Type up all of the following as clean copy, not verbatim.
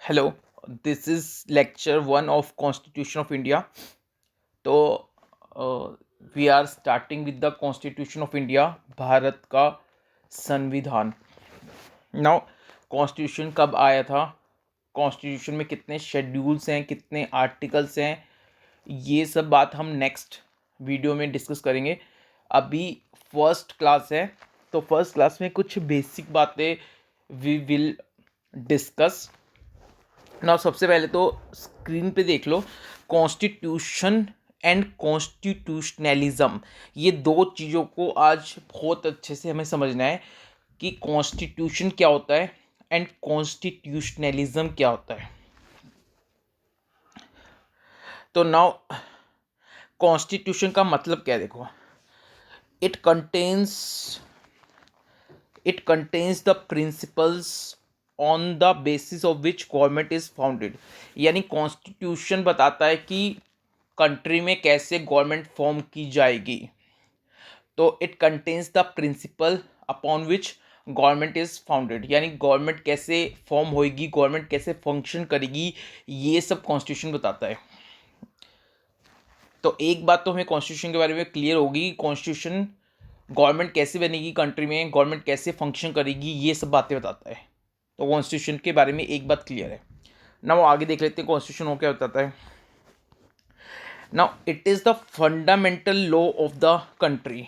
Hello, this is lecture 1 of Constitution of India. तो we are starting with the constitution of India, Bharat का संविधान. Now constitution कब आया था, कॉन्स्टिट्यूशन में कितने शेड्यूल्स हैं, कितने आर्टिकल्स हैं, ये सब बात हम नेक्स्ट वीडियो में डिस्कस करेंगे. अभी फर्स्ट क्लास है, तो फर्स्ट क्लास में कुछ बेसिक बातें वी विल डिस्कस. ना सबसे पहले तो स्क्रीन पे देख लो, कॉन्स्टिट्यूशन एंड कॉन्स्टिट्यूशनलिज्म, ये दो चीज़ों को आज बहुत अच्छे से हमें समझना है कि कॉन्स्टिट्यूशन क्या होता है एंड कॉन्स्टिट्यूशनलिज्म क्या होता है. तो नाउ कॉन्स्टिट्यूशन का मतलब क्या है, देखो, it contains the principles on the basis of which government is founded. यानी कॉन्स्टिट्यूशन बताता है कि कंट्री में कैसे गवर्नमेंट फॉर्म की जाएगी. तो it contains the principle upon which government is founded, यानी गवर्नमेंट कैसे फॉर्म होएगी, गवर्नमेंट कैसे फंक्शन करेगी, ये सब कॉन्स्टिट्यूशन बताता है. तो एक बात तो हमें कॉन्स्टिट्यूशन के बारे में क्लियर होगी, कॉन्स्टिट्यूशन गवर्नमेंट कैसे बनेगी, कंट्री में गवर्नमेंट कैसे फंक्शन करेगी, ये सब बातें बताता है. तो कॉन्स्टिट्यूशन के बारे में एक बात क्लियर है. ना वो आगे देख लेते हैं कॉन्स्टिट्यूशन वो क्या बताता है. Now it is the fundamental law of the country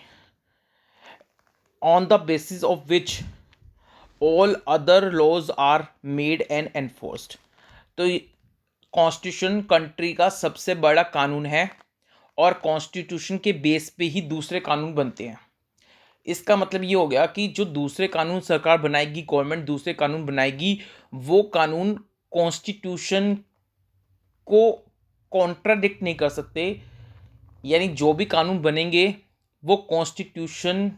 on the basis of which all other laws are made and enforced. तो कॉन्स्टिट्यूशन कंट्री का सबसे बड़ा कानून है और कॉन्स्टिट्यूशन के बेस पे ही दूसरे कानून बनते हैं. इसका मतलब ये हो गया कि जो दूसरे कानून सरकार बनाएगी, गवर्नमेंट दूसरे कानून बनाएगी, वो कानून कॉन्स्टिट्यूशन को कॉन्ट्राडिक्ट नहीं कर सकते. यानी जो भी कानून बनेंगे वो कॉन्स्टिट्यूशन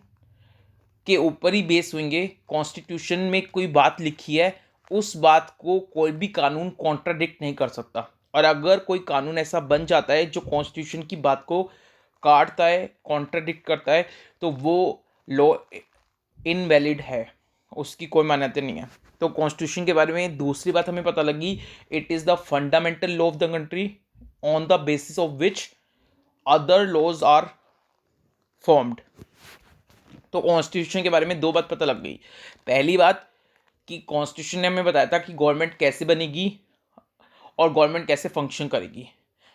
के ऊपर ही बेस होंगे. कॉन्स्टिट्यूशन में कोई बात लिखी है, उस बात को कोई भी कानून कॉन्ट्राडिक्ट नहीं कर सकता. और अगर कोई कानून ऐसा बन जाता है जो कॉन्स्टिट्यूशन की बात को काटता है, कॉन्ट्राडिक्ट करता है, तो वो लॉ इनवैलिड है, उसकी कोई मान्यता नहीं है. तो कॉन्स्टिट्यूशन के बारे में दूसरी बात हमें पता लगी, it is the fundamental law of the country on the basis of which other laws are formed. तो कॉन्स्टिट्यूशन के बारे में दो बात पता लग गई. पहली बात कि कॉन्स्टिट्यूशन ने हमें बताया था कि गवर्नमेंट कैसे बनेगी और गवर्नमेंट कैसे फंक्शन करेगी.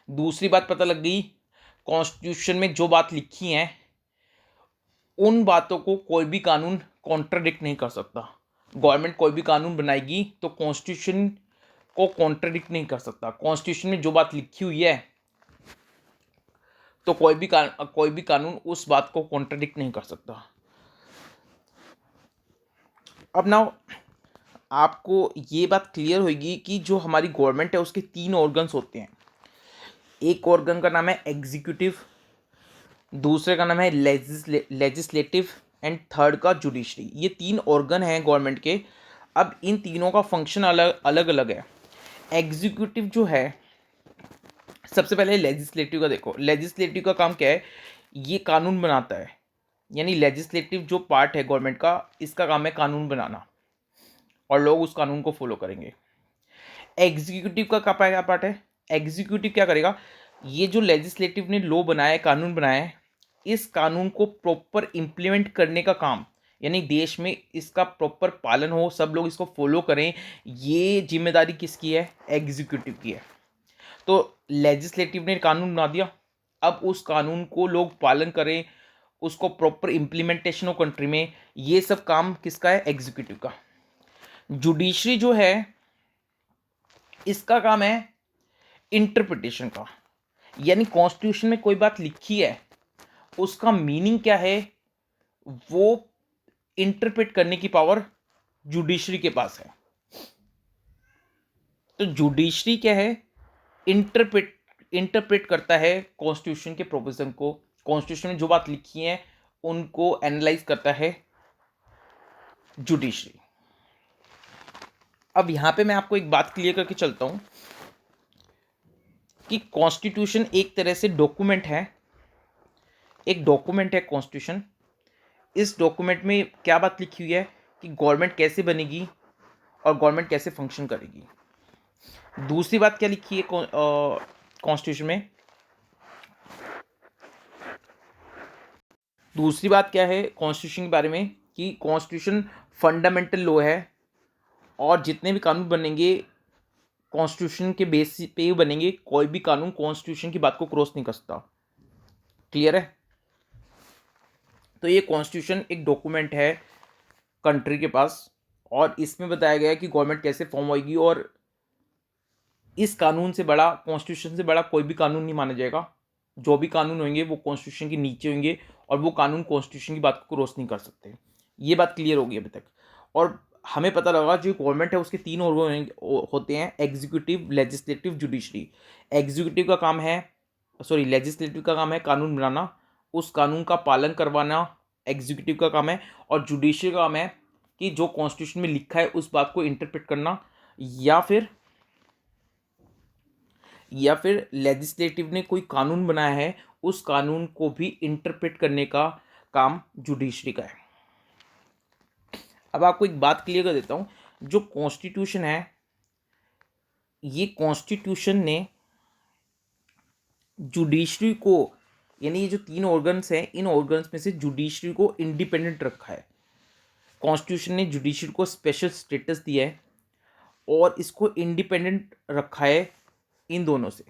दूसरी बात पता लग गई, कॉन्स्टिट्यूशन में जो बात लिखी हैं उन बातों को कोई भी कानून कॉन्ट्राडिक्ट नहीं कर सकता. गवर्नमेंट कोई भी कानून बनाएगी तो कॉन्स्टिट्यूशन को कॉन्ट्राडिक्ट नहीं कर सकता. कॉन्स्टिट्यूशन में जो बात लिखी हुई है तो कोई भी कानून उस बात को कॉन्ट्राडिक्ट नहीं कर सकता. अब ना आपको ये बात क्लियर होगी कि जो हमारी गवर्नमेंट है उसके तीन ऑर्गन्स होते हैं. एक ऑर्गन का नाम है एग्जीक्यूटिव, दूसरे का नाम है लेजिस्लेटिव एंड थर्ड का जुडिशरी. ये तीन ऑर्गन हैं गवर्नमेंट के. अब इन तीनों का फंक्शन अलग अलग है. एग्जीक्यूटिव जो है, सबसे पहले लेजिस्लेटिव का देखो. लेजिस्लेटिव का काम क्या है, ये कानून बनाता है. यानी लेजिस्लेटिव जो पार्ट है गवर्नमेंट का, इसका काम है कानून बनाना और लोग उस कानून को फॉलो करेंगे. एग्जीक्यूटिव का क्या पार्ट है, एग्जीक्यूटिव क्या करेगा, ये जो लेजिस्लेटिव ने लॉ बनाया है, कानून बनाया है, इस कानून को प्रॉपर इम्प्लीमेंट करने का काम, यानी देश में इसका प्रॉपर पालन हो, सब लोग इसको फॉलो करें, ये जिम्मेदारी किसकी है, एग्जीक्यूटिव की है. तो लेजिस्लेटिव ने कानून बना दिया, अब उस कानून को लोग पालन करें, उसको प्रॉपर इम्प्लीमेंटेशन हो कंट्री में, ये सब काम किसका है, एग्जीक्यूटिव का. जुडिशरी जो है, इसका काम है इंटरप्रिटेशन का. यानी कॉन्स्टिट्यूशन में कोई बात लिखी है, उसका मीनिंग क्या है, वो इंटरप्रेट करने की पावर जुडिशरी के पास है. तो जुडिशरी क्या है, इंटरप्रेट करता है कॉन्स्टिट्यूशन के प्रोविजन को, कॉन्स्टिट्यूशन में जो बात लिखी है उनको एनालाइज करता है जुडिशरी. अब यहां पे मैं आपको एक बात क्लियर करके चलता हूं कि कॉन्स्टिट्यूशन एक तरह से डॉक्यूमेंट है, एक डॉक्यूमेंट है कॉन्स्टिट्यूशन. इस डॉक्यूमेंट में क्या बात लिखी हुई है कि गवर्नमेंट कैसे बनेगी और गवर्नमेंट कैसे फंक्शन करेगी. दूसरी बात क्या लिखी है कॉन्स्टिट्यूशन में? दूसरी बात क्या है कॉन्स्टिट्यूशन के बारे में कि कॉन्स्टिट्यूशन फंडामेंटल लॉ है और जितने भी कानून बनेंगे कॉन्स्टिट्यूशन के बेस पे ही बनेंगे। कोई भी कानून कॉन्स्टिट्यूशन की बात को क्रॉस नहीं कर सकता। क्लियर है? तो ये कॉन्स्टिट्यूशन एक डॉक्यूमेंट है कंट्री के पास और इसमें बताया गया है कि गवर्नमेंट कैसे फॉर्म होगी और इस कानून से बड़ा, कॉन्स्टिट्यूशन से बड़ा कोई भी कानून नहीं माना जाएगा। जो भी कानून होंगे वो कॉन्स्टिट्यूशन के नीचे होंगे और वो कानून कॉन्स्टिट्यूशन की बात को क्रॉस नहीं कर सकते। ये बात क्लियर होगी अभी तक। और हमें पता लगा जो गवर्नमेंट है उसके तीन ऑर्गन होते हैं, एग्जीक्यूटिव, लेजिस्लेटिव, जुडिशरी। एग्जीक्यूटिव का काम है, सॉरी, लेजिस्लेटिव का काम है कानून बनाना, उस कानून का पालन करवाना एग्जीक्यूटिव का काम है। और जुडिशरी का काम है कि जो कॉन्स्टिट्यूशन में लिखा है उस बात को इंटरप्रेट करना, या फिर लेजिस्लेटिव ने कोई कानून बनाया है उस कानून को भी इंटरप्रेट करने का काम जुडिशरी का है। अब आपको एक बात क्लियर कर देता हूं, जो कॉन्स्टिट्यूशन है, ये कॉन्स्टिट्यूशन ने जुडिशरी को, यानी ये जो तीन ऑर्गन्स हैं इन ऑर्गन्स में से जुडिशरी को इंडिपेंडेंट रखा है। कॉन्स्टिट्यूशन ने जुडिशरी को स्पेशल स्टेटस दिया है और इसको इंडिपेंडेंट रखा है इन दोनों से।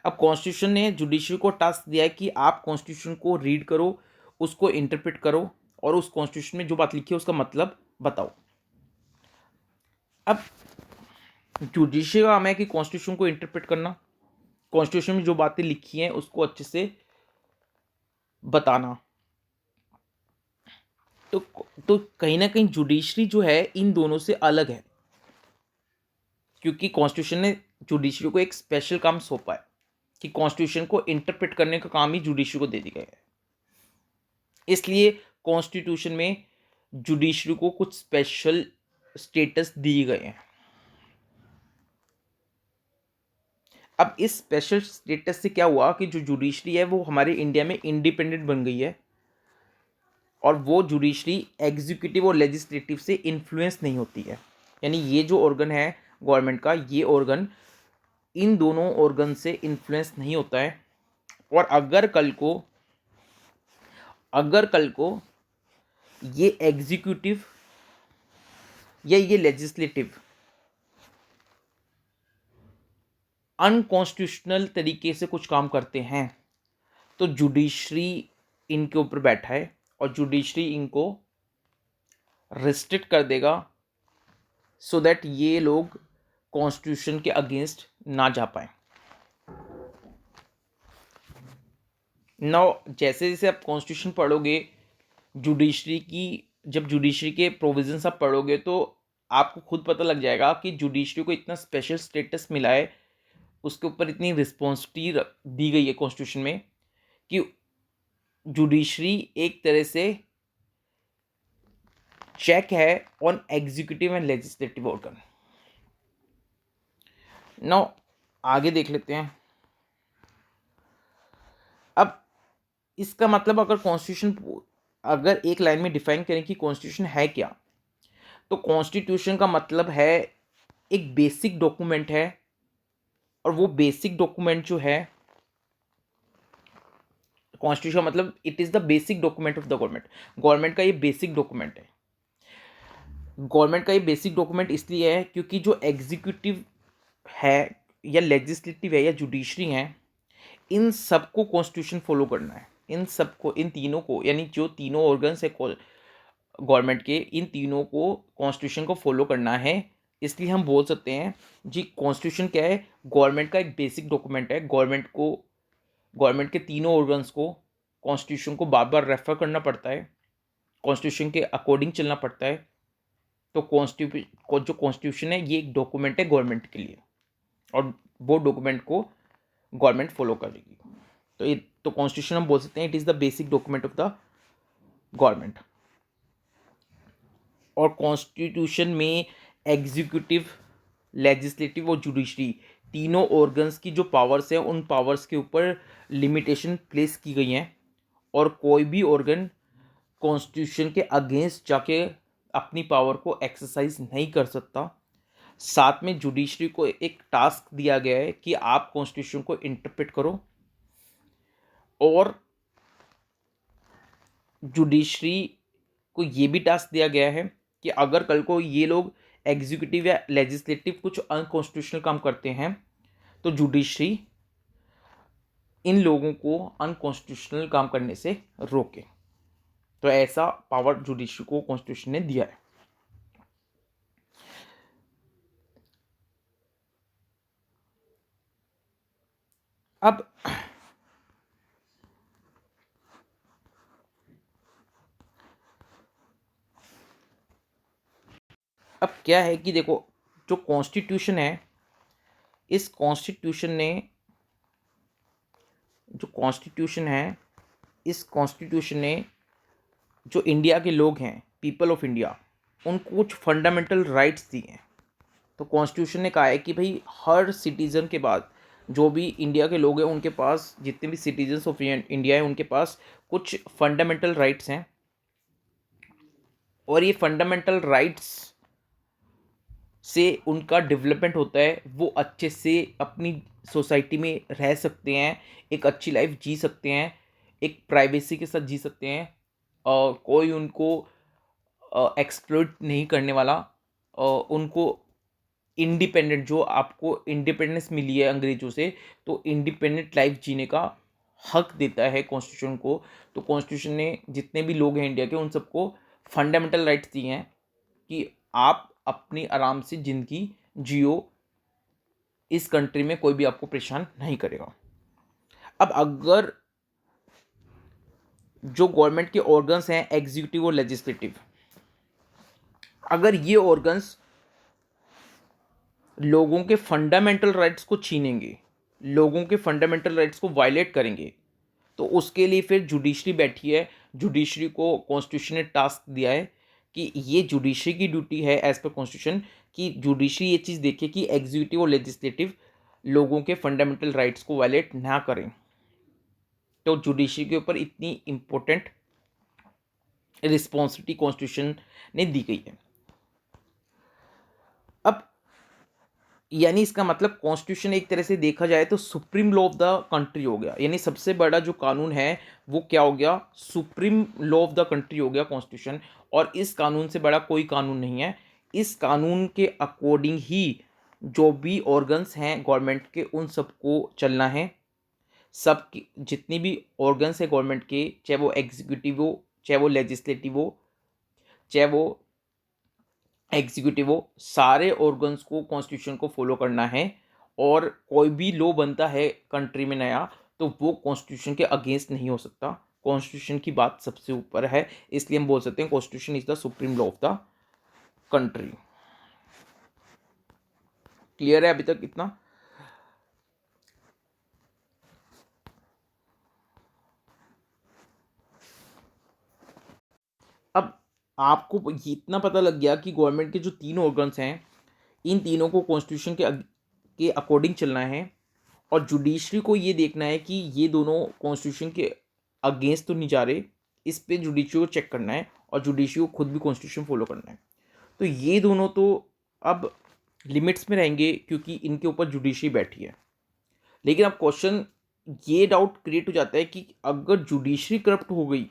अब कॉन्स्टिट्यूशन ने जुडिशरी को टास्क दिया है कि आप कॉन्स्टिट्यूशन को रीड करो, उसको इंटरप्रेट करो और उस कॉन्स्टिट्यूशन में जो बात लिखी है उसका मतलब बताओ। अब जुडिशरी का काम है कि कॉन्स्टिट्यूशन को इंटरप्रेट करना, कॉन्स्टिट्यूशन में जो बातें लिखी हैं उसको अच्छे से बताना। तो कहीं ना कहीं जुडिशरी जो है इन दोनों से अलग है, क्योंकि कॉन्स्टिट्यूशन ने जुडिशरी को एक स्पेशल काम सौंपा है कि कॉन्स्टिट्यूशन को इंटरप्रेट करने का काम ही जुडिशरी को दे दिया गया है। इसलिए कॉन्स्टिट्यूशन में जुडिशरी को कुछ स्पेशल स्टेटस दिए गए हैं। अब इस स्पेशल स्टेटस से क्या हुआ कि जो जुडिशरी है वो हमारे इंडिया में इंडिपेंडेंट बन गई है और वो जुडिशरी एग्जीक्यूटिव और लेजिस्लेटिव से इन्फ्लुएंस नहीं होती है। यानी ये जो ऑर्गन है गवर्नमेंट का, ये ऑर्गन इन दोनों ऑर्गन से इन्फ्लुएंस नहीं होता है। और अगर कल को ये एग्जीक्यूटिव या ये लेजिस्लेटिव अनकॉन्स्टिट्यूशनल तरीके से कुछ काम करते हैं तो जुडिशरी इनके ऊपर बैठा है और जुडिशरी इनको रिस्ट्रिक्ट कर देगा सो दैट ये लोग कॉन्स्टिट्यूशन के अगेंस्ट ना जा पाए। नाउ जैसे जैसे आप कॉन्स्टिट्यूशन पढ़ोगे, जब जुडिशरी के प्रोविजंस आप पढ़ोगे तो आपको खुद पता लग जाएगा कि जुडिशरी को इतना स्पेशल स्टेटस मिला है, उसके ऊपर इतनी रिस्पॉन्सिबिलिटी दी गई है कॉन्स्टिट्यूशन में कि जुडिशरी एक तरह से चेक है on executive and legislative organ. Now आगे देख लेते हैं। अब इसका मतलब अगर एक लाइन में डिफाइन करें कि कॉन्स्टिट्यूशन है क्या, तो कॉन्स्टिट्यूशन का मतलब है एक बेसिक डॉक्यूमेंट है और वो बेसिक डॉक्यूमेंट जो है, कॉन्स्टिट्यूशन मतलब it is the basic document of the government. Government का ये बेसिक डॉक्यूमेंट है। गवर्नमेंट का ये बेसिक डॉक्यूमेंट इसलिए है क्योंकि जो एग्जीक्यूटिव है या लेजिस्लेटिव है या जुडिशरी है, इन सबको कॉन्स्टिट्यूशन फॉलो करना है। इन तीनों को, यानी जो तीनों ऑर्गन्स है गवर्नमेंट के, इन तीनों को कॉन्स्टिट्यूशन को फॉलो करना है। इसलिए हम बोल सकते हैं जी कॉन्स्टिट्यूशन क्या है, गवर्नमेंट का एक बेसिक डॉक्यूमेंट है। गवर्नमेंट के तीनों ऑर्गन्स को कॉन्स्टिट्यूशन को बार बार रेफर करना पड़ता है, कॉन्स्टिट्यूशन के अकॉर्डिंग चलना पड़ता है। तो जो कॉन्स्टिट्यूशन है ये एक डॉक्यूमेंट है गवर्नमेंट के लिए और वो डॉक्यूमेंट को गवर्नमेंट फॉलो करेगी। तो कॉन्स्टिट्यूशन हम बोल सकते हैं it is the basic document of the government. और कॉन्स्टिट्यूशन में एग्जीक्यूटिव, लेजिस्लेटिव और जुडिशरी तीनों ऑर्गन्स की जो पावर्स हैं उन पावर्स के ऊपर लिमिटेशन प्लेस की गई हैं और कोई भी ऑर्गन कॉन्स्टिट्यूशन के अगेंस्ट जाके अपनी पावर को एक्सरसाइज नहीं कर सकता। साथ में जुडिशरी को एक टास्क दिया गया है कि आप कॉन्स्टिट्यूशन को इंटरप्रेट करो, और जुडिशरी को ये भी टास्क दिया गया है कि अगर कल को ये लोग एग्जीक्यूटिव या लेजिस्लेटिव कुछ अनकॉन्स्टिट्यूशनल काम करते हैं तो जुडिशरी इन लोगों को अनकॉन्स्टिट्यूशनल काम करने से रोके। तो ऐसा पावर जुडिशरी को कॉन्स्टिट्यूशन ने दिया है। अब क्या है कि देखो, जो कॉन्स्टिट्यूशन है, इस कॉन्स्टिट्यूशन ने जो कॉन्स्टिट्यूशन है इस कॉन्स्टिट्यूशन ने जो इंडिया के लोग हैं, पीपल ऑफ इंडिया, उनको कुछ फंडामेंटल राइट्स दिए हैं। तो कॉन्स्टिट्यूशन ने कहा है कि भाई हर सिटीज़न के बाद जो भी इंडिया के लोग हैं उनके पास, जितने भी सिटीजन्स ऑफ इंडिया हैं उनके पास कुछ फंडामेंटल राइट्स हैं, और ये फंडामेंटल राइट्स से उनका डेवलपमेंट होता है, वो अच्छे से अपनी सोसाइटी में रह सकते हैं, एक अच्छी लाइफ जी सकते हैं, एक प्राइवेसी के साथ जी सकते हैं, और कोई उनको एक्सप्लॉइट नहीं करने वाला, उनको इंडिपेंडेंट, जो आपको इंडिपेंडेंस मिली है अंग्रेज़ों से, तो इंडिपेंडेंट लाइफ जीने का हक देता है कॉन्स्टिट्यूशन को। तो कॉन्स्टिट्यूशन ने जितने भी लोग हैं इंडिया के, उन सबको फंडामेंटल राइट्स दिए हैं कि आप अपनी आराम से ज़िंदगी जियो, इस कंट्री में कोई भी आपको परेशान नहीं करेगा। अब अगर जो गवर्नमेंट के ऑर्गन्स हैं, एग्जीक्यूटिव और लेजिस्लेटिव, अगर ये ऑर्गन्स लोगों के फंडामेंटल राइट्स को छीनेंगे, लोगों के फंडामेंटल राइट्स को वायलेट करेंगे, तो उसके लिए फिर जुडिशरी बैठी है। जुडिशरी को कॉन्स्टिट्यूशन ने टास्क दिया है कि ये जुडिशरी की ड्यूटी है एज पर कॉन्स्टिट्यूशन, कि जुडिशरी ये चीज़ देखे कि एग्जीक्यूटिव और लेजिस्लेटिव लोगों के फंडामेंटल राइट्स को वायलेट ना करें। तो जुडिशरी के ऊपर इतनी इम्पोर्टेंट रिस्पॉन्सिबिलिटी कॉन्स्टिट्यूशन ने दी गई है। अब यानी इसका मतलब कॉन्स्टिट्यूशन एक तरह से देखा जाए तो supreme law of the country हो गया, यानी सबसे बड़ा जो कानून है वो क्या हो गया, supreme law of the country हो गया कॉन्स्टिट्यूशन। और इस कानून से बड़ा कोई कानून नहीं है। इस कानून के अकॉर्डिंग ही जो भी ऑर्गन्स हैं गवर्नमेंट के, उन सबको चलना है। सब की जितनी भी ऑर्गन्स है गवर्नमेंट के, चाहे वो एग्जीक्यूटिव हो, चाहे वो लेजिस्लेटिव हो, चाहे वो एग्जीक्यूटिव हो, सारे ऑर्गन्स को कॉन्स्टिट्यूशन को फॉलो करना है। और कोई भी लॉ बनता है कंट्री में नया, तो वो कॉन्स्टिट्यूशन के अगेंस्ट नहीं हो सकता। कॉन्स्टिट्यूशन की बात सबसे ऊपर है, इसलिए हम बोल सकते हैं constitution is the supreme law of the country. Clear है अभी तक इतना? अब आपको इतना पता लग गया कि गवर्नमेंट के जो तीन ऑर्गन्स हैं, इन तीनों को कॉन्स्टिट्यूशन के अकॉर्डिंग चलना है, और जुडिशरी को ये देखना है कि ये दोनों कॉन्स्टिट्यूशन के अगेंस्ट तो नहीं जा रहे। इस पे जुडिशरी को चेक करना है, और जुडिशरी को खुद भी कॉन्स्टिट्यूशन फॉलो करना है। तो ये दोनों तो अब लिमिट्स में रहेंगे क्योंकि इनके ऊपर जुडिशरी बैठी है। लेकिन अब क्वेश्चन ये डाउट क्रिएट हो जाता है कि अगर जुडिशरी करप्ट हो गई,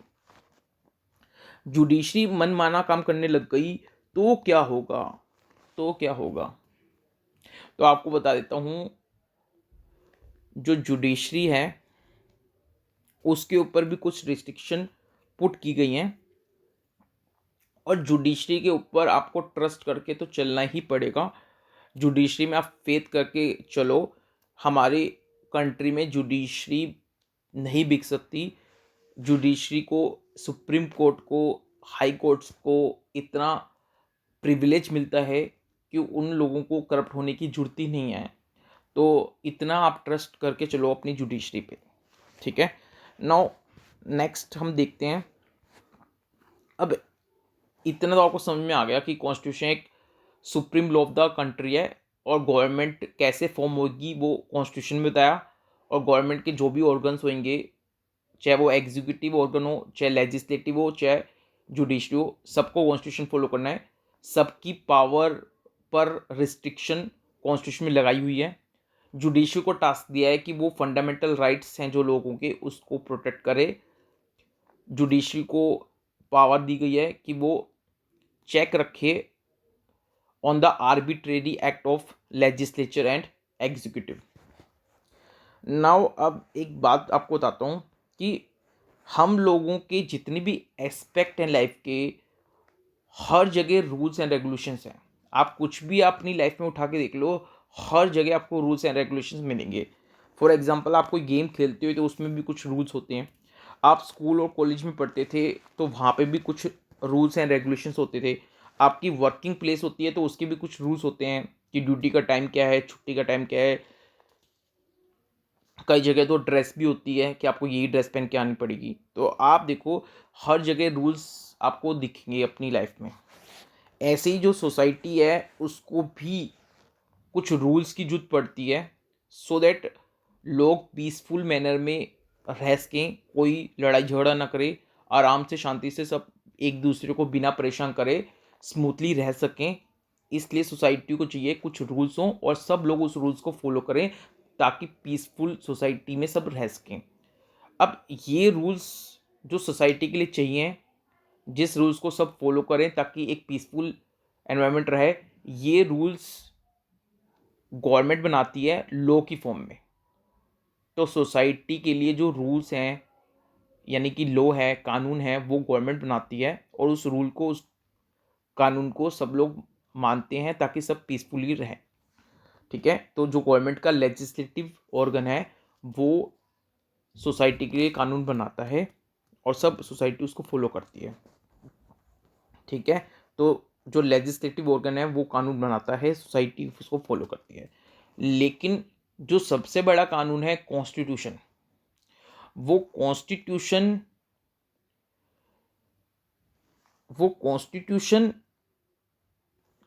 जुडिशरी मनमाना काम करने लग गई, तो क्या होगा? तो क्या होगा? तो आपको बता देता हूँ, जो जुडिशरी है उसके ऊपर भी कुछ रिस्ट्रिक्शन पुट की गई हैं, और जुडिशरी के ऊपर आपको ट्रस्ट करके तो चलना ही पड़ेगा। जुडिशरी में आप फेथ करके चलो। हमारे कंट्री में जुडिशरी नहीं बिक सकती। जुडिशरी को, सुप्रीम कोर्ट को, हाई कोर्ट्स को इतना प्रिविलेज मिलता है कि उन लोगों को करप्ट होने की जरूरत ही नहीं है। तो इतना आप ट्रस्ट करके चलो अपनी जुडिशरी पे, ठीक है। नाउ नेक्स्ट हम देखते हैं। अब इतना तो आपको समझ में आ गया कि कॉन्स्टिट्यूशन एक supreme law of the country है, और गवर्नमेंट कैसे फॉर्म होगी वो कॉन्स्टिट्यूशन में बताया। और गवर्नमेंट के जो भी ऑर्गन्स होंगे, चाहे वो एग्जीक्यूटिव ऑर्गन हो, चाहे लेजिस्लेटिव हो, चाहे जुडिशरी हो, सबको कॉन्स्टिट्यूशन फॉलो करना है। सबकी पावर पर रिस्ट्रिक्शन कॉन्स्टिट्यूशन में लगाई हुई है। जुडिशरी को टास्क दिया है कि वो फंडामेंटल राइट्स हैं जो लोगों के, उसको प्रोटेक्ट करे। जुडिशरी को पावर दी गई है कि वो चेक रखे on the arbitrary act of legislature and executive. Now अब एक बात आपको बताता हूँ कि हम लोगों के जितने भी एस्पेक्ट हैं लाइफ के, हर जगह रूल्स एंड रेगुलेशंस हैं। आप कुछ भी अपनी लाइफ में उठा के देख लो, हर जगह आपको रूल्स एंड रेगुलेशंस मिलेंगे। फॉर एग्जांपल, आप कोई गेम खेलते हो तो उसमें भी कुछ रूल्स होते हैं। आप स्कूल और कॉलेज में पढ़ते थे तो वहाँ पे भी कुछ रूल्स एंड रेगुलेशंस होते थे। आपकी वर्किंग प्लेस होती है तो उसके भी कुछ रूल्स होते हैं कि ड्यूटी का टाइम क्या है, छुट्टी का टाइम क्या है। कई जगह तो ड्रेस भी होती है कि आपको यही ड्रेस पहन के आनी पड़ेगी। तो आप देखो, हर जगह रूल्स आपको दिखेंगे अपनी लाइफ में। ऐसे ही जो सोसाइटी है उसको भी कुछ रूल्स की जरूरत पड़ती है, सो दैट लोग पीसफुल मैनर में रह सकें, कोई लड़ाई झगड़ा ना करे, आराम से शांति से सब एक दूसरे को बिना परेशान करे स्मूथली रह सकें। इसलिए सोसाइटी को चाहिए कुछ रूल्स हों और सब लोग उस रूल्स को फॉलो करें ताकि पीसफुल सोसाइटी में सब रह सकें। अब ये रूल्स जो सोसाइटी के लिए चाहिए, जिस रूल्स को सब फॉलो करें ताकि एक पीसफुल एनवायरनमेंट रहे, ये रूल्स गवर्नमेंट बनाती है लॉ की फॉर्म में। तो सोसाइटी के लिए जो रूल्स हैं, यानी कि लॉ है, कानून है, वो गवर्नमेंट बनाती है और उस रूल को, उस कानून को सब लोग मानते हैं ताकि सब पीसफुली रहें। ठीक है, तो जो गवर्नमेंट का लेजिस्लेटिव ऑर्गन है वो सोसाइटी के लिए कानून बनाता है और सब सोसाइटी उसको फॉलो करती है। ठीक है, तो जो लेजिस्लेटिव ऑर्गन है वो कानून बनाता है, सोसाइटी उसको फॉलो करती है। लेकिन जो सबसे बड़ा कानून है कॉन्स्टिट्यूशन, वो कॉन्स्टिट्यूशन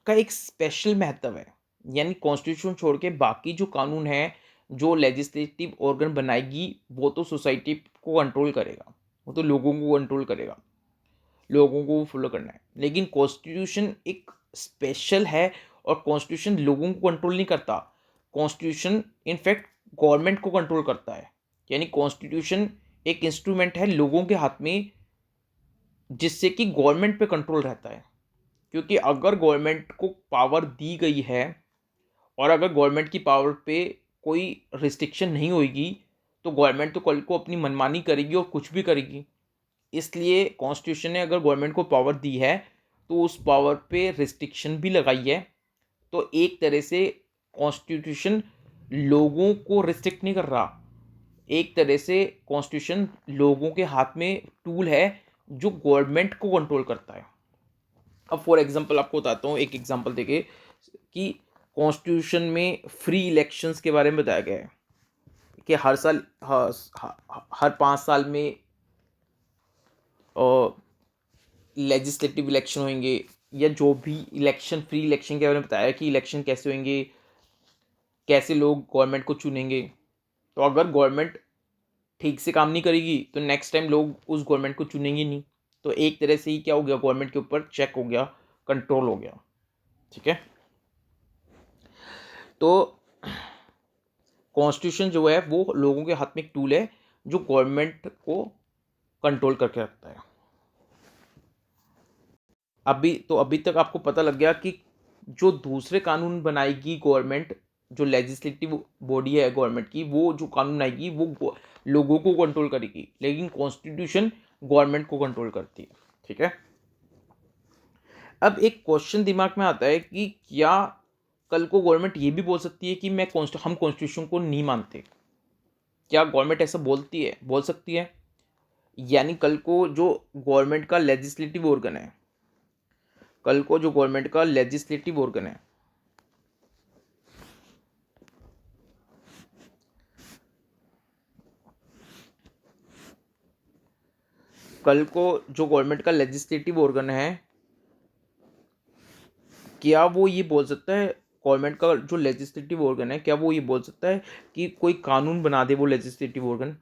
का एक स्पेशल महत्व है। यानी कॉन्स्टिट्यूशन छोड़ के बाकी जो कानून है जो लेजिस्लेटिव ऑर्गन बनाएगी वो तो सोसाइटी को कंट्रोल करेगा, वो तो लोगों को कंट्रोल करेगा, लोगों को फॉलो करना है। लेकिन कॉन्स्टिट्यूशन एक स्पेशल है और कॉन्स्टिट्यूशन लोगों को कंट्रोल नहीं करता। कॉन्स्टिट्यूशन इनफैक्ट गवर्नमेंट को कंट्रोल करता है। यानी कॉन्स्टिट्यूशन एक इंस्ट्रूमेंट है लोगों के हाथ में जिससे कि गवर्नमेंट पे कंट्रोल रहता है। क्योंकि अगर गवर्नमेंट को पावर दी गई है और अगर गवर्नमेंट की पावर पे कोई रिस्ट्रिक्शन नहीं होगी तो गवर्नमेंट तो कल को अपनी मनमानी करेगी और कुछ भी करेगी। इसलिए कॉन्स्टिट्यूशन ने अगर गवर्नमेंट को पावर दी है तो उस पावर पे रिस्ट्रिक्शन भी लगाई है। तो एक तरह से कॉन्स्टिट्यूशन लोगों को रिस्ट्रिक्ट नहीं कर रहा, एक तरह से कॉन्स्टिट्यूशन लोगों के हाथ में टूल है जो गवर्नमेंट को कंट्रोल करता है। अब फॉर एग्जांपल आपको बताता हूँ, एक एग्जांपल देके कि कॉन्स्टिट्यूशन में फ्री इलेक्शंस के बारे में बताया गया है कि हर साल, हर 5 साल में लेजिस्लेटिव इलेक्शन होंगे, या जो भी इलेक्शन, फ्री इलेक्शन के बारे में बताया कि इलेक्शन कैसे होंगे, कैसे लोग गवर्नमेंट को चुनेंगे। तो अगर गवर्नमेंट ठीक से काम नहीं करेगी तो नेक्स्ट टाइम लोग उस गवर्नमेंट को चुनेंगे नहीं। तो एक तरह से ही क्या हो गया, गवर्नमेंट के ऊपर चेक हो गया, कंट्रोल हो गया। ठीक है, तो कॉन्स्टिट्यूशन जो है वो लोगों के हाथ में एक टूल है जो गवर्नमेंट को कंट्रोल करके रखता है। अभी तक आपको पता लग गया कि जो दूसरे कानून बनाएगी गवर्नमेंट, जो लेजिस्लेटिव बॉडी है गवर्नमेंट की, वो जो कानून आएगी वो लोगों को कंट्रोल करेगी, लेकिन कॉन्स्टिट्यूशन गवर्नमेंट को कंट्रोल करती है। ठीक है, अब एक क्वेश्चन दिमाग में आता है कि क्या कल को गवर्नमेंट ये भी बोल सकती है कि हम कॉन्स्टिट्यूशन को नहीं मानते? क्या गवर्नमेंट ऐसा बोल सकती है? यानी कल को जो गवर्नमेंट का लेजिस्लेटिव ऑर्गन है, कल को जो गवर्नमेंट का लेजिस्लेटिव ऑर्गन है, कल को जो गवर्नमेंट का लेजिस्लेटिव ऑर्गन है, क्या वो ये बोल सकता है, गवर्नमेंट का जो लेजिस्लेटिव ऑर्गन है, क्या वो ये बोल सकता है कि कोई कानून बना दे वो लेजिस्लेटिव ऑर्गन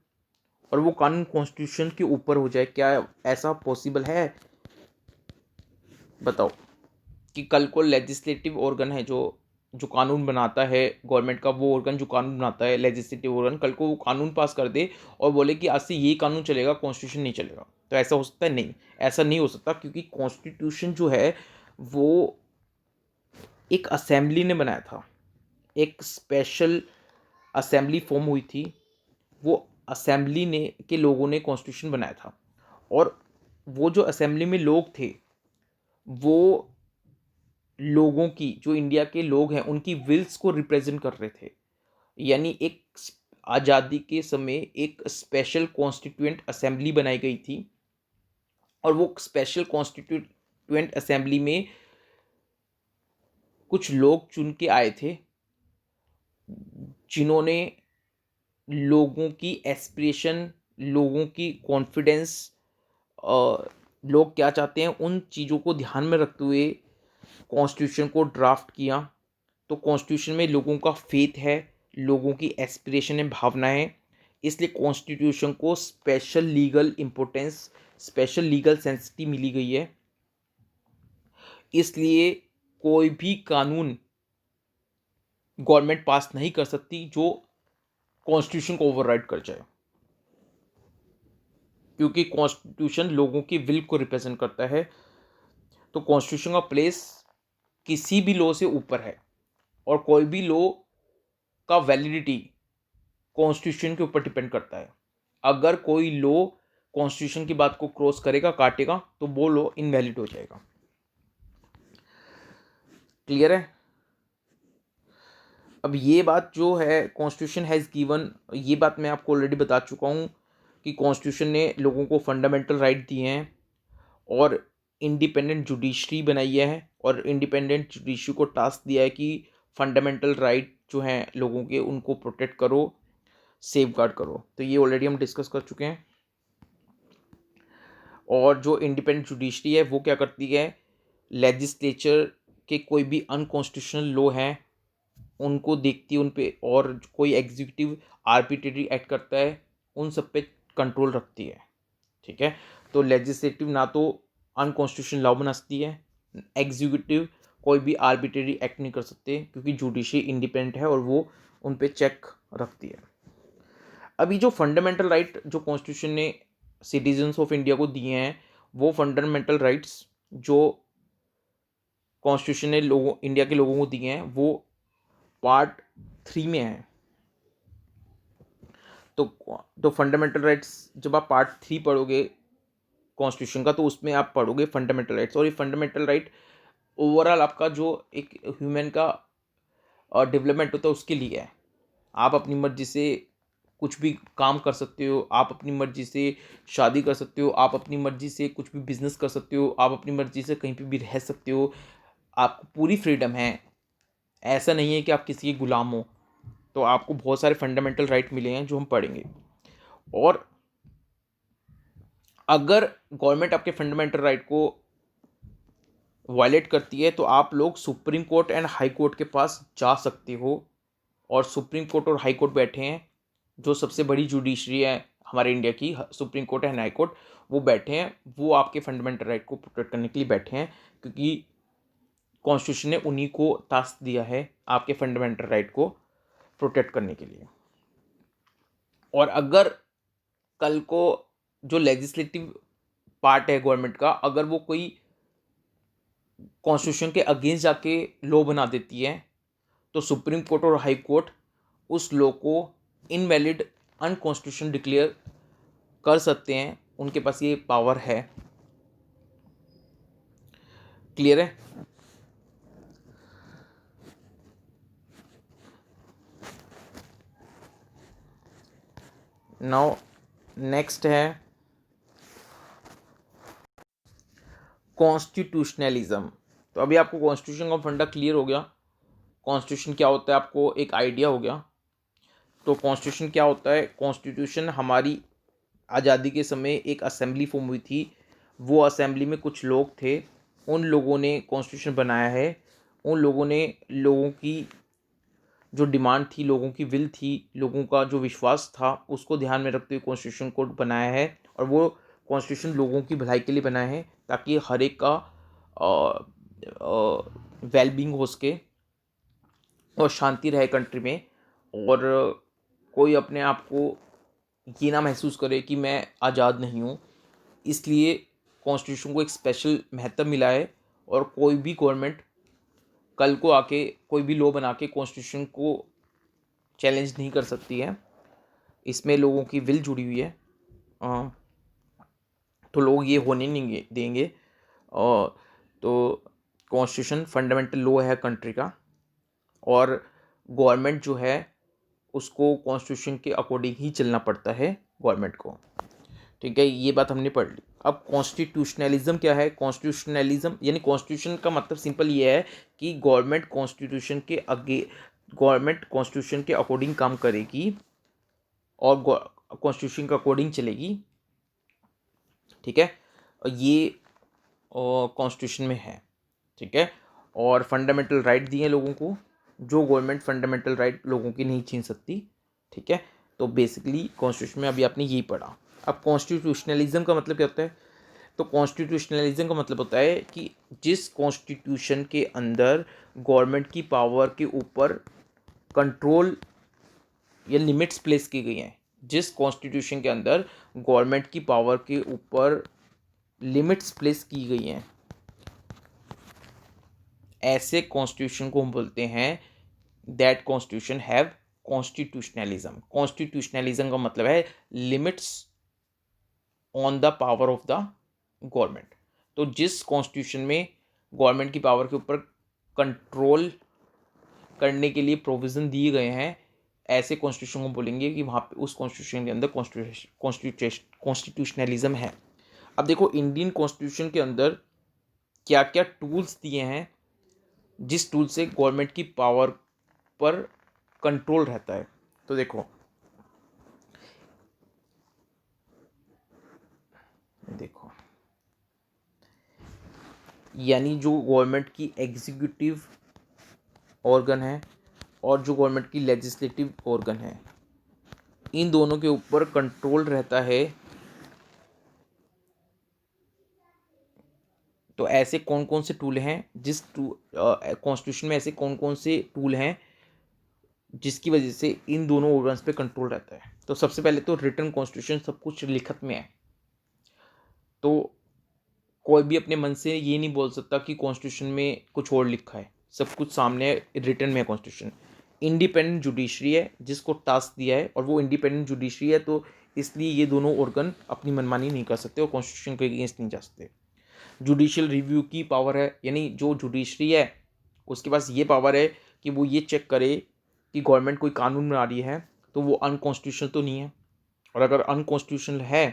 और वो कानून कॉन्स्टिट्यूशन के ऊपर हो जाए? क्या ऐसा पॉसिबल है? बताओ। कि कल को लेजिस्लेटिव ऑर्गन है जो जो कानून बनाता है गवर्नमेंट का, वो ऑर्गन जो कानून बनाता है लेजिस्लेटिव ऑर्गन, कल को वो कानून पास कर दे और बोले कि आज से ये कानून चलेगा, कॉन्स्टिट्यूशन नहीं चलेगा। तो ऐसा हो सकता है? नहीं, ऐसा नहीं हो सकता, क्योंकि कॉन्स्टिट्यूशन जो है वो एक असेंबली ने बनाया था। एक स्पेशल असेंबली फॉर्म हुई थी, वो असेंबली ने के लोगों ने कॉन्स्टिट्यूशन बनाया था। और वो जो असेंबली में लोग थे, वो लोगों की, जो इंडिया के लोग हैं, उनकी विल्स को रिप्रेजेंट कर रहे थे। यानी एक आज़ादी के समय एक स्पेशल कॉन्स्टिट्यूएंट असेंबली बनाई गई थी, और वो स्पेशल कॉन्स्टिट्यूएंट असेंबली में कुछ लोग चुन के आए थे, जिन्होंने लोगों की एस्पिरेशन, लोगों की कॉन्फिडेंस, लोग क्या चाहते हैं, उन चीज़ों को ध्यान में रखते हुए कॉन्स्टिट्यूशन को ड्राफ्ट किया। तो कॉन्स्टिट्यूशन में लोगों का फेथ है, लोगों की एस्पिरेशन है, भावनाएं हैं, इसलिए कॉन्स्टिट्यूशन को special legal importance, special legal sensitive मिली गई है। इसलिए कोई भी कानून गवर्नमेंट पास नहीं कर सकती जो कॉन्स्टिट्यूशन को ओवरराइड कर जाए, क्योंकि कॉन्स्टिट्यूशन लोगों की विल को रिप्रेजेंट करता है। तो कॉन्स्टिट्यूशन का प्लेस किसी भी लॉ से ऊपर है, और कोई भी लॉ का वैलिडिटी कॉन्स्टिट्यूशन के ऊपर डिपेंड करता है। अगर कोई लॉ कॉन्स्टिट्यूशन की बात को क्रॉस करेगा, काटेगा, तो वो लॉ इनवैलिड हो जाएगा। क्लियर है? अब ये बात जो है कॉन्स्टिट्यूशन हैज़ गिवन, ये बात मैं आपको ऑलरेडी बता चुका हूँ कि कॉन्स्टिट्यूशन ने लोगों को फंडामेंटल राइट दिए हैं, और इंडिपेंडेंट जुडिशरी बनाई है, और इंडिपेंडेंट जुडिशरी को टास्क दिया है कि फंडामेंटल राइट जो हैं लोगों के, उनको प्रोटेक्ट करो, सेफ गार्ड करो। तो ये ऑलरेडी हम डिस्कस कर चुके हैं। और जो इंडिपेंडेंट जुडिशरी है वो क्या करती है, लेजिस्लेचर के कोई भी अनकॉन्स्टिट्यूशनल लॉ हैं उनको देखती है, उन पे, और कोई एग्जीक्यूटिव आर्बिट्रेरी एक्ट करता है उन सब पे कंट्रोल रखती है। ठीक है? तो लेजिस्लेटिव ना तो अनकॉन्स्टिट्यूशनल लॉ बना सकती है, एग्जीक्यूटिव कोई भी आर्बिट्रेरी एक्ट नहीं कर सकते, क्योंकि जुडिशरी इंडिपेंडेंट है और वो उन पे चेक रखती है। अभी जो फंडामेंटल राइट जो कॉन्स्टिट्यूशन ने सिटीजन्स ऑफ इंडिया को दिए हैं, वो फंडामेंटल राइट्स जो कॉन्स्टिट्यूशन ने लोगों, इंडिया के लोगों को दिए हैं, वो पार्ट 3 में है। तो फंडामेंटल राइट्स जब आप पार्ट 3 पढ़ोगे कॉन्स्टिट्यूशन का, तो उसमें आप पढ़ोगे फंडामेंटल राइट्स। और ये फंडामेंटल राइट ओवरऑल आपका जो एक ह्यूमन का डेवलपमेंट होता है उसके लिए है। आप अपनी मर्जी से कुछ भी काम कर सकते हो, आप अपनी मर्जी से शादी कर सकते हो, आप अपनी मर्जी से कुछ भी बिजनेस कर सकते हो, आप अपनी मर्जी से कहीं पे भी रह सकते हो, आपको पूरी फ्रीडम है। ऐसा नहीं है कि आप किसी के गुलाम हो। तो आपको बहुत सारे फंडामेंटल राइट मिले हैं जो हम पढ़ेंगे। और अगर गवर्नमेंट आपके फंडामेंटल राइट को वायलेट करती है, तो आप लोग supreme court and high court के पास जा सकते हो। और सुप्रीम कोर्ट और हाई कोर्ट बैठे हैं, जो सबसे बड़ी जुडिशरी है हमारे इंडिया की, supreme court and high court, वो बैठे हैं, वो आपके फंडामेंटल राइट को प्रोटेक्ट करने के लिए बैठे हैं, क्योंकि कॉन्स्टिट्यूशन ने उन्हीं को टास्क दिया है आपके फंडामेंटल राइट को प्रोटेक्ट करने के लिए। और अगर कल को जो लेजिस्लेटिव पार्ट है गवर्नमेंट का, अगर वो कोई कॉन्स्टिट्यूशन के अगेंस्ट जाके लॉ बना देती है, तो सुप्रीम कोर्ट और हाई कोर्ट उस लॉ को इनवैलिड, अनकॉन्स्टिट्यूशन डिक्लेयर कर सकते हैं, उनके पास ये पावर है। क्लियर है? नाउ नेक्स्ट है कॉन्स्टिट्यूशनलिज्म। तो अभी आपको कॉन्स्टिट्यूशन का फंडा क्लियर हो गया, कॉन्स्टिट्यूशन क्या होता है आपको एक आइडिया हो गया। तो कॉन्स्टिट्यूशन क्या होता है? कॉन्स्टिट्यूशन हमारी आज़ादी के समय एक असेंबली फॉर्म हुई थी, वो असेंबली में कुछ लोग थे, उन लोगों ने कॉन्स्टिट्यूशन बनाया है। उन लोगों ने लोगों की जो डिमांड थी, लोगों की विल थी, लोगों का जो विश्वास था, उसको ध्यान में रखते हुए कॉन्स्टिट्यूशन को बनाया है। और वो कॉन्स्टिट्यूशन लोगों की भलाई के लिए बनाया है, ताकि हर एक का वेलबींग हो सके और शांति रहे कंट्री में, और कोई अपने आप को ये ना महसूस करे कि मैं आज़ाद नहीं हूँ। इसलिए कॉन्स्टिट्यूशन को एक स्पेशल महत्व मिला है, और कोई भी गवर्नमेंट कल को आके कोई भी लॉ बना के कॉन्स्टिट्यूशन को चैलेंज नहीं कर सकती है। इसमें लोगों की विल जुड़ी हुई है, तो लोग ये होने नहीं देंगे। और तो कॉन्स्टिट्यूशन फंडामेंटल लॉ है कंट्री का, और गवर्नमेंट जो है उसको कॉन्स्टिट्यूशन के अकॉर्डिंग ही चलना पड़ता है गवर्नमेंट को। ठीक है, ये बात हमने पढ़ ली। अब कॉन्स्टिट्यूशनलिज्म क्या है? कॉन्स्टिट्यूशनलिज्म यानी कॉन्स्टिट्यूशन का मतलब सिंपल ये है कि गवर्नमेंट कॉन्स्टिट्यूशन के अकॉर्डिंग काम करेगी और कॉन्स्टिट्यूशन के अकॉर्डिंग चलेगी। ठीक है, और ये कॉन्स्टिट्यूशन में है। ठीक है, और फंडामेंटल राइट दिए लोगों को, जो गवर्नमेंट फंडामेंटल राइट लोगों की नहीं छीन सकती। ठीक है, तो बेसिकली कॉन्स्टिट्यूशन में अभी आपने यही पढ़ा। अब कॉन्स्टिट्यूशनलिज्म का मतलब क्या होता है? तो कॉन्स्टिट्यूशनलिज्म का मतलब होता है कि जिस कॉन्स्टिट्यूशन के अंदर गवर्नमेंट की पावर के ऊपर कंट्रोल या लिमिट्स प्लेस की गई हैं, जिस कॉन्स्टिट्यूशन के अंदर गवर्नमेंट की पावर के ऊपर लिमिट्स प्लेस की गई हैं, ऐसे कॉन्स्टिट्यूशन को हम बोलते हैं that constitution have constitutionalism. Constitutionalism का मतलब है limits on the power of the government. तो जिस कॉन्स्टिट्यूशन में गवर्नमेंट की पावर के ऊपर कंट्रोल करने के लिए प्रोविज़न दिए गए हैं, ऐसे कॉन्स्टिट्यूशन को बोलेंगे कि वहाँ पे उस कॉन्स्टिट्यूशन के अंदर कॉन्स्टिट्यूशनलिज्म है। अब देखो इंडियन कॉन्स्टिट्यूशन के अंदर क्या क्या टूल्स दिए हैं, जिस टूल से गवर्नमेंट की पावर पर कंट्रोल रहता है। तो देखो यानी जो गवर्नमेंट की एग्जीक्यूटिव ऑर्गन है और जो गवर्नमेंट की लेजिस्लेटिव ऑर्गन है, इन दोनों के ऊपर कंट्रोल रहता है। तो ऐसे कौन कौन से टूल हैं, कॉन्स्टिट्यूशन में ऐसे कौन कौन से टूल हैं जिसकी वजह से इन दोनों ऑर्गन्स पे कंट्रोल रहता है? तो सबसे पहले तो रिटन कॉन्स्टिट्यूशन, सब कुछ लिखत में है। तो कोई भी अपने मन से ये नहीं बोल सकता कि कॉन्स्टिट्यूशन में कुछ और लिखा है, सब कुछ सामने रिटन में है कॉन्स्टिट्यूशन। इंडिपेंडेंट जुडिशरी है जिसको टास्क दिया है, और वो इंडिपेंडेंट जुडिशरी है, तो इसलिए ये दोनों ऑर्गन अपनी मनमानी नहीं कर सकते और कॉन्स्टिट्यूशन के अगेंस्ट नहीं जा सकते। जुडिशियल रिव्यू की पावर है, यानी जो जुडिशरी है उसके पास ये पावर है कि वो ये चेक करे कि गवर्नमेंट कोई कानून बना रही है तो वो अनकॉन्स्टिट्यूशनल तो नहीं है, और अगर अनकॉन्स्टिट्यूशनल है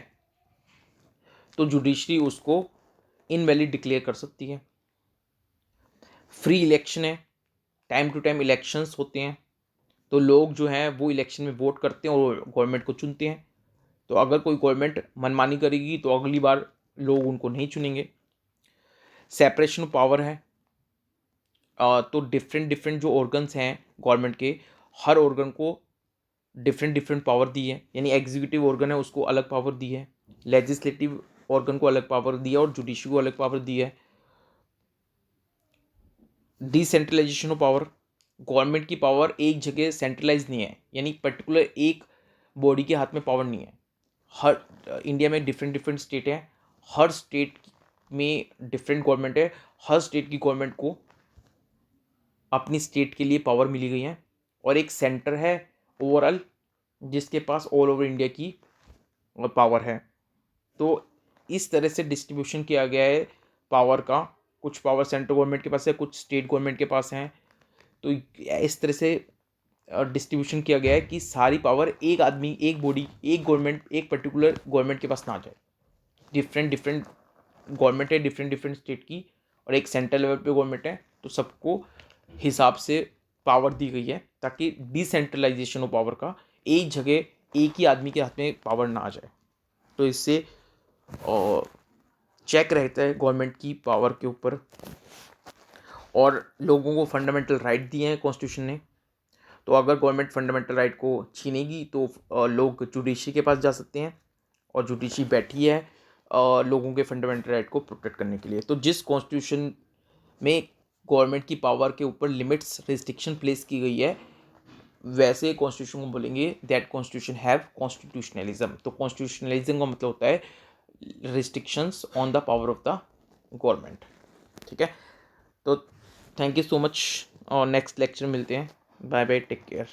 तो जुडिशरी उसको इनवैलिड डिक्लेयर कर सकती है। फ्री इलेक्शन है, टाइम टू टाइम इलेक्शंस होते हैं, तो लोग जो हैं वो इलेक्शन में वोट करते हैं और गवर्नमेंट को चुनते हैं। तो अगर कोई गवर्नमेंट मनमानी करेगी तो अगली बार लोग उनको नहीं चुनेंगे। सेपरेशन ऑफ पावर है, तो डिफरेंट डिफरेंट जो ऑर्गन्स हैं गवर्नमेंट के, हर ऑर्गन को डिफरेंट डिफरेंट पावर दी है, यानी एग्जीक्यूटिव ऑर्गन है उसको अलग पावर दी है, लेजिस्लेटिव ऑर्गन को अलग पावर दी है, और जुडिशरी को अलग पावर दी है। डिसेंट्रलाइजेशन ऑफ पावर, गवर्नमेंट की पावर एक जगह सेंट्रलाइज नहीं है, यानी पर्टिकुलर एक बॉडी के हाथ में पावर नहीं है। हर इंडिया में डिफरेंट डिफरेंट स्टेट हैं, हर स्टेट में डिफरेंट गवर्नमेंट है, हर स्टेट की गवर्नमेंट को अपनी स्टेट के लिए पावर मिली गई है, और एक सेंटर है ओवरऑल जिसके पास ऑल ओवर इंडिया की पावर है। तो इस तरह से डिस्ट्रीब्यूशन किया गया है पावर का, कुछ पावर सेंट्रल गवर्नमेंट के पास है, कुछ स्टेट गवर्नमेंट के पास हैं। तो इस तरह से डिस्ट्रीब्यूशन किया गया है कि सारी पावर एक आदमी, एक बॉडी, एक गवर्नमेंट, एक पर्टिकुलर गवर्नमेंट के पास ना आ जाए। डिफरेंट डिफरेंट गवर्नमेंट है डिफरेंट डिफरेंट स्टेट की, और एक सेंट्रल लेवल पे गवर्नमेंट है, तो सबको हिसाब से पावर दी गई है ताकि डिसेंट्रलाइजेशन ऑफ पावर का, एक जगह एक ही आदमी के हाथ में पावर ना आ जाए। तो इससे चेक रहता है गवर्नमेंट की पावर के ऊपर, और लोगों को फंडामेंटल राइट दिए हैं कॉन्स्टिट्यूशन ने। तो अगर गवर्नमेंट फंडामेंटल राइट को छीनेगी तो लोग जुडिशरी के पास जा सकते हैं, और जुडिशरी बैठी है लोगों के फंडामेंटल राइट को प्रोटेक्ट करने के लिए। तो जिस कॉन्स्टिट्यूशन में गवर्नमेंट की पावर के ऊपर लिमिट्स रिस्ट्रिक्शन प्लेस की गई है, वैसे कॉन्स्टिट्यूशन को बोलेंगे दैट कॉन्स्टिट्यूशन हैव कॉन्स्टिट्यूशनलिज्म। तो कॉन्स्टिट्यूशनलिज्म का मतलब होता है restrictions on the power of the government. ठीक है, तो थैंक यू सो मच और नेक्स्ट लेक्चर मिलते हैं। Bye bye, take care.